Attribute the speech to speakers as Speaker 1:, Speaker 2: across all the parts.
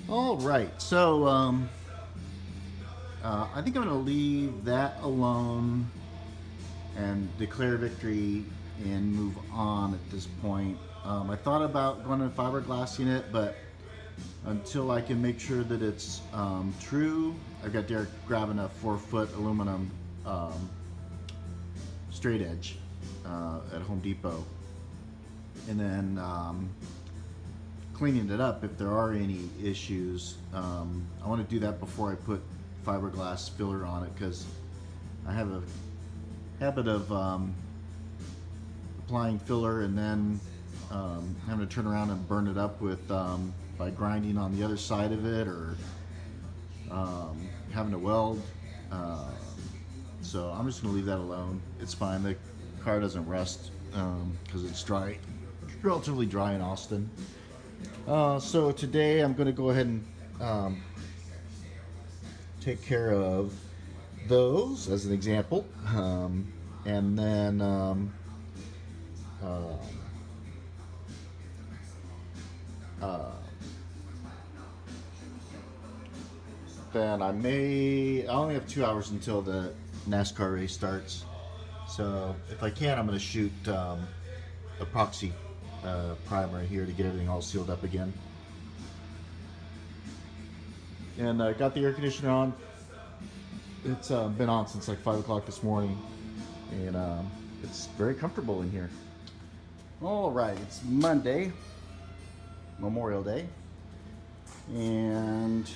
Speaker 1: All right, so I think I'm going to leave that alone and declare victory and move on at this point. I thought about going to fiberglassing it, but until I can make sure that it's true, I've got Derek grabbing a 4-foot aluminum straight edge at Home Depot, and then cleaning it up if there are any issues. I want to do that before I put fiberglass filler on it, because I have a habit of applying filler and then having to turn around and burn it up with by grinding on the other side of it, or having to weld. So I'm just going to leave that alone. It's fine. The car doesn't rust because it's dry, relatively dry in Austin. So today I'm going to go ahead and take care of those as an example, and then I only have 2 hours until the NASCAR race starts, so if I can, I'm going to shoot epoxy primer here to get everything all sealed up again. And I got the air conditioner on. It's been on since like 5 o'clock this morning, and it's very comfortable in here. All right, it's Monday, Memorial Day, and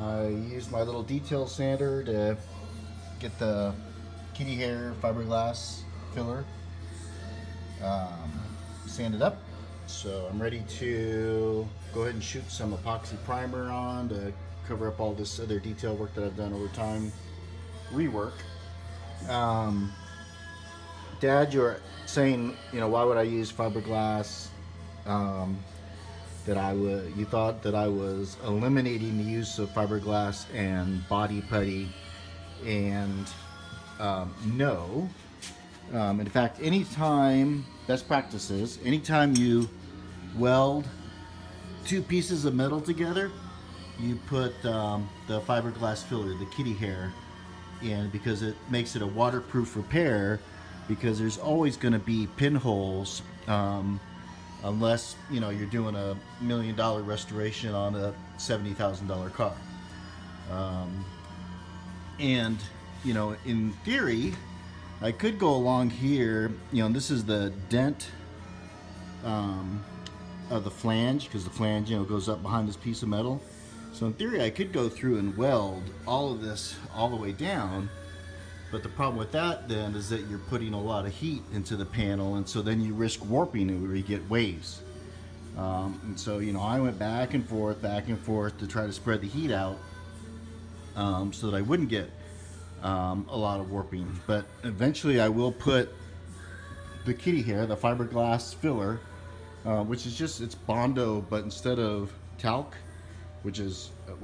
Speaker 1: I used my little detail sander to get the kitty hair fiberglass filler sanded up. So I'm ready to go ahead and shoot some epoxy primer on to cover up all this other detail work that I've done over time, rework. Dad, you're saying, you know, why would I use fiberglass? You thought that I was eliminating the use of fiberglass and body putty, and no. In fact, anytime, best practices, anytime you weld two pieces of metal together, you put the fiberglass filler, the kitty hair, in, because it makes it a waterproof repair, because there's always going to be pinholes, unless, you know, you're doing a $1 million restoration on a $70,000 car. And, you know, in theory, I could go along here, you know, this is the dent of the flange, because the flange, you know, goes up behind this piece of metal. So in theory, I could go through and weld all of this all the way down, but the problem with that then is that you're putting a lot of heat into the panel, and so then you risk warping it where you get waves. And so, you know, I went back and forth to try to spread the heat out, so that I wouldn't get a lot of warping. But eventually I will put the kitty hair, the fiberglass filler, which is just, it's Bondo, but instead of talc, which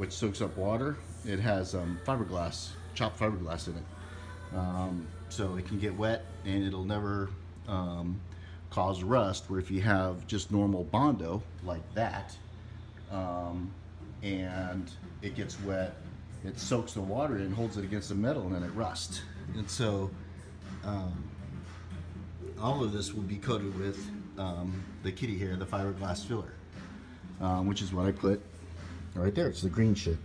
Speaker 1: soaks up water, it has fiberglass, chopped fiberglass in it. So it can get wet and it'll never cause rust, where if you have just normal Bondo like that, and it gets wet, it soaks the water in, holds it against the metal, and then it rusts. And so all of this will be coated with the kitty hair, the fiberglass filler, which is what I put right there. It's the green shit.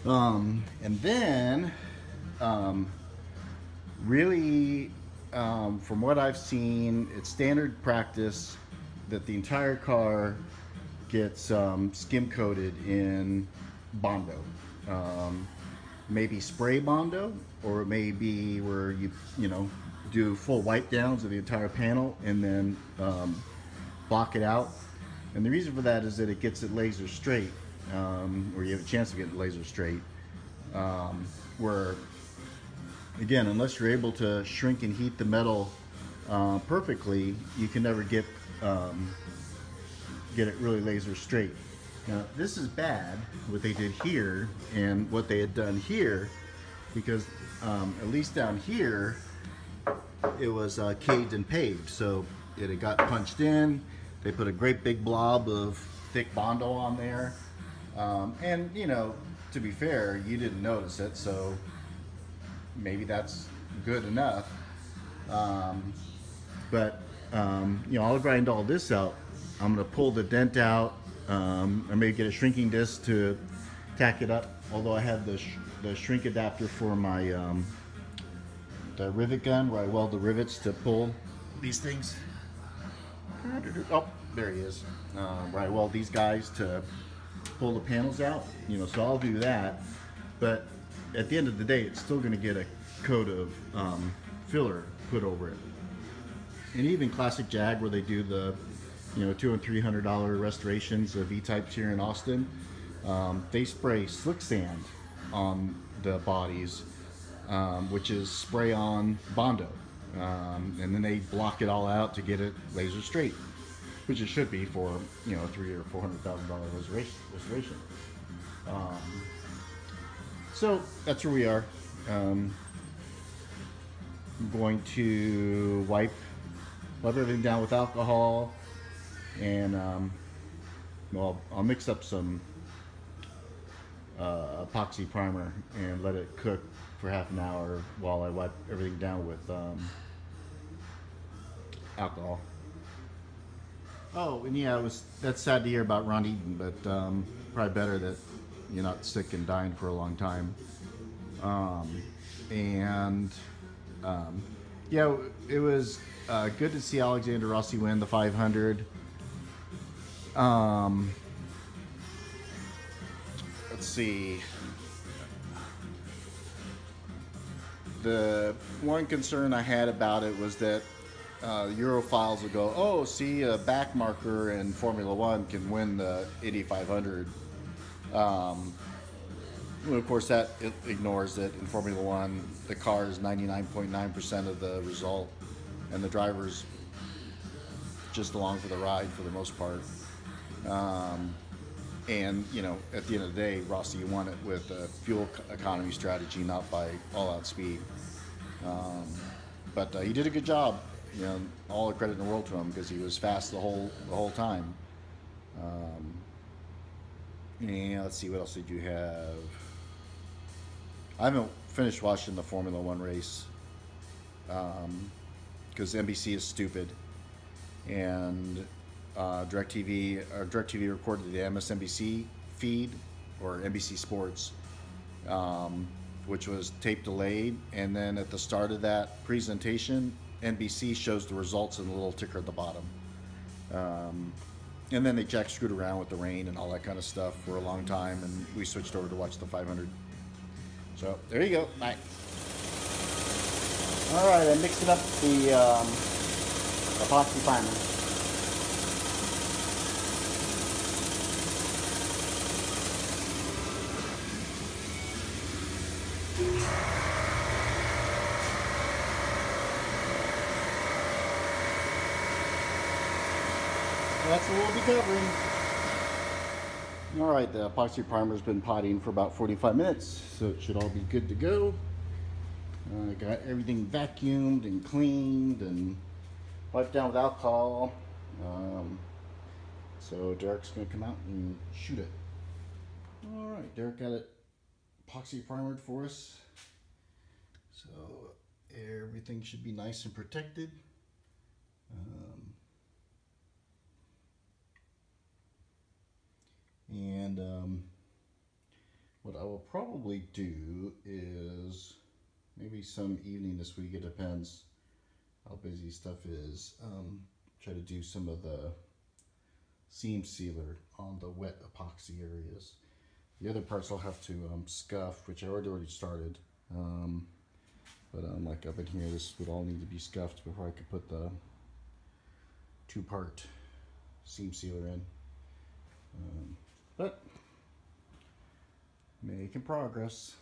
Speaker 1: And then really, from what I've seen, it's standard practice that the entire car gets skim coated in Bondo. Maybe spray Bondo, or it may be where you know, do full wipe downs of the entire panel and then block it out. And the reason for that is that it gets it laser straight, or you have a chance to get it laser straight, where, again, unless you're able to shrink and heat the metal perfectly, you can never get it really laser straight. Now, this is bad, what they did here and what they had done here, because at least down here, it was caved and paved. So it had got punched in. They put a great big blob of thick Bondo on there. And you know, to be fair, you didn't notice it, so maybe that's good enough. Um, but you know, I'll grind all this out. I'm gonna pull the dent out. I may get a shrinking disc to tack it up. Although I have the shrink adapter for my the rivet gun, where I weld the rivets to pull these things. Oh, there he is. Where I weld these guys to pull the panels out. You know, so I'll do that. But at the end of the day, it's still going to get a coat of filler put over it. And even Classic Jag, where they do the, you know, $200 and $300 restorations of E-types here in Austin, they spray slick sand on the bodies, which is spray on Bondo, and then they block it all out to get it laser straight, which it should be for, you know, $300,000 or $400,000 restoration. So that's where we are. I'm going to wipe everything down with alcohol, and well, I'll mix up some epoxy primer and let it cook for half an hour while I wipe everything down with alcohol. Oh, and yeah, that's sad to hear about Ron Eaton, but probably better that you're not sick and dying for a long time. Yeah, it was good to see Alexander Rossi win the 500. Let's see. The one concern I had about it was that Europhiles would go, oh, see, a back marker in Formula One can win the Indy 500. Well, of course, that ignores that in Formula One, the car is 99.9% of the result, and the driver's just along for the ride for the most part. And, you know, at the end of the day, Rossi won it with a fuel economy strategy, not by all-out speed. But he did a good job. You know, all the credit in the world to him, because he was fast the whole time. And let's see, what else did you have? I haven't finished watching the Formula One race because NBC is stupid, and DirecTV recorded the MSNBC feed, or NBC Sports, which was tape delayed, and then at the start of that presentation, NBC shows the results in the little ticker at the bottom. And then they jack screwed around with the rain and all that kind of stuff for a long time, and we switched over to watch the 500. So there you go. Bye. All right, I mixed up the epoxy primer. That's what we'll be covering. All right, the epoxy primer's been potting for about 45 minutes, so it should all be good to go. I got everything vacuumed and cleaned and wiped down with alcohol. So Derek's gonna come out and shoot it. All right, Derek got it epoxy primered for us. So everything should be nice and protected. What I will probably do is maybe some evening this week, it depends how busy stuff is, try to do some of the seam sealer on the wet epoxy areas. The other parts I'll have to scuff, which I already started, but like up in here, this would all need to be scuffed before I could put the 2-part seam sealer in. But making progress.